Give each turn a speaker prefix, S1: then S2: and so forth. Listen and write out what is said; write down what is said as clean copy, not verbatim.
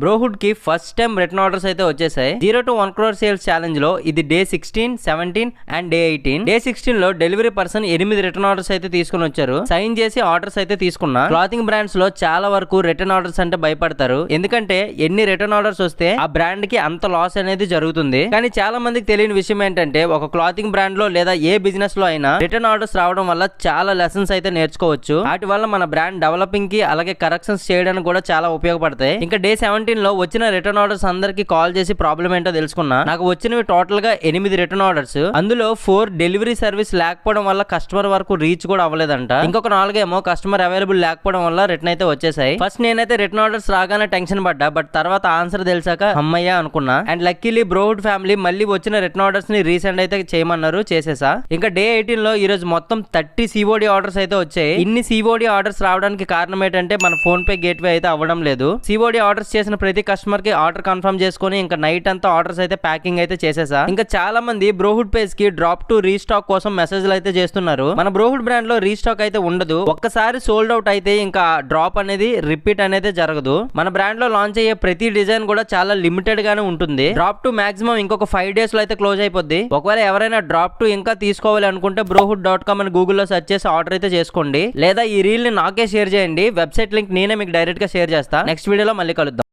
S1: బ్రోహుడ్ కి first time return orders అయితే వచ్చేసాయి. 0 to 1 crore సేల్స్ ఛాలెంజ్ లో ఇది డే 16, 17 అండ్ డే 18. డే 16 లో డెలివరీ పర్సన్ 8 రిటర్న్ ఆర్డర్స్ అయితే తీసుకుని వచ్చారు. సైన్ చేసి ఆర్డర్స్ అయితే తీసుకున్నా. క్లాతింగ్ బ్రాండ్స్ లో చాలా వరకు రిటర్న్ ఆర్డర్స్ అంటే భయపడతారు. ఎందుకంటే ఎన్ని రిటర్న్ ఆర్డర్స్ వస్తే ఆ బ్రాండ్ కి అంత లాస్ అనేది జరుగుతుంది. కానీ చాలా మందికి తెలియని విషయం ఏంటంటే ఒక క్లాతింగ్ బ్రాండ్ లో లేదా ఏ బిజినెస్ లో అయినా రిటర్న్ ఆర్డర్స్ రావడం వల్ల చాలా లెసన్స్ అయితే నేర్చుకోవచ్చు. వాటి వల్ల మన బ్రాండ్ డెవలపింగ్ కి అలాగే కరెక్షన్స్ చేయడానికి కూడా చాలా ఉపయోగపడతాయి. ఇంకా డే 17 లో వచ్చిన రిటర్న్ ఆర్డర్స్ అందరికి కాల్ చేసి ప్రాబ్లం ఏంటో తెలుసుకున్నా. నాకు వచ్చినవి టోటల్ గా 8 రిటర్న్ ఆర్డర్స్. అందులో 4 డెలివరీ సర్వీస్ లేకపోవడం వల్ల కస్టమర్ వరకు రీచ్ కూడా అవ్వలేదంట. ఇంకొక 4 ఏమో కస్టమర్ అవైలబుల్ లేకపోవడం వల్ల రిటర్న్ అయితే వచ్చేసాయి. ఫస్ట్ నేనైతే రిటర్న్ ఆర్డర్స్ రాగానే టెన్షన్ పడ్డా. బట్ తర్వాత ఆన్సర్ తెలిసాక అమ్మయ్య అనుకున్నా. అండ్ లక్కీలీ బ్రోహుడ్ ఫ్యామిలీ మళ్ళీ వచ్చిన రిటర్న్ ఆర్డర్స్ ని రీసెండ్ అయితే చేయమన్నారు, చేసేసా. ఇంకా డే 18 లో ఈ రోజు మొత్తం 30 COD ఆర్డర్స్ అయితే వచ్చాయి. ఇన్ని COD ఆర్డర్స్ రావడానికి కారణం ఏంటంటే మన ఫోన్ పే గేట్వే అయితే అవ్వడం లేదు. COD ఆర్డర్స్ చేసిన ప్రతి కస్టమర్ కి ఆర్డర్ కన్ఫర్మ్ చేసుకుని ఇంకా నైట్ అంతా ఆర్డర్స్ అయితే ప్యాకింగ్ అయితే చేసేసా. ఇంకా చాలా మంది బ్రోహుడ్ పేజ్ కి డ్రాప్ టు రీస్టాక్ కోసం మెసేజ్లు అయితే చేస్తున్నారు. మన బ్రోహుడ్ బ్రాండ్ లో రీస్టాక్ అయితే ఉండదు. ఒక్కసారి సోల్డ్ అవుట్ అయితే ఇంకా డ్రాప్ అనేది రిపీట్ అనేది జరగదు. మన బ్రాండ్ లో లాంచ్ అయ్యే ప్రతి డిజైన్ కూడా చాలా లిమిటెడ్ గానే ఉంటుంది. డ్రాప్ టు మాక్సిమం ఇంకొక 5 days లో అయితే క్లోజ్ అయిపోద్ది. ఒకవేళ ఎవరైనా డ్రాప్ టు ఇంకా తీసుకోవాలి అనుకుంటే brohud.com అని గూగుల్లో సెర్చ్ చేసి ఆర్డర్ అయితే చేసుకోండి. లేదా ఈ రీల్ ని నాకే షేర్ చేయండి. వెబ్సైట్ లింక్ నేనే మీకు డైరెక్ట్ గా షేర్ చేస్తా. నెక్స్ట్ వీడియోలో మళ్ళీ కలుద్దాం.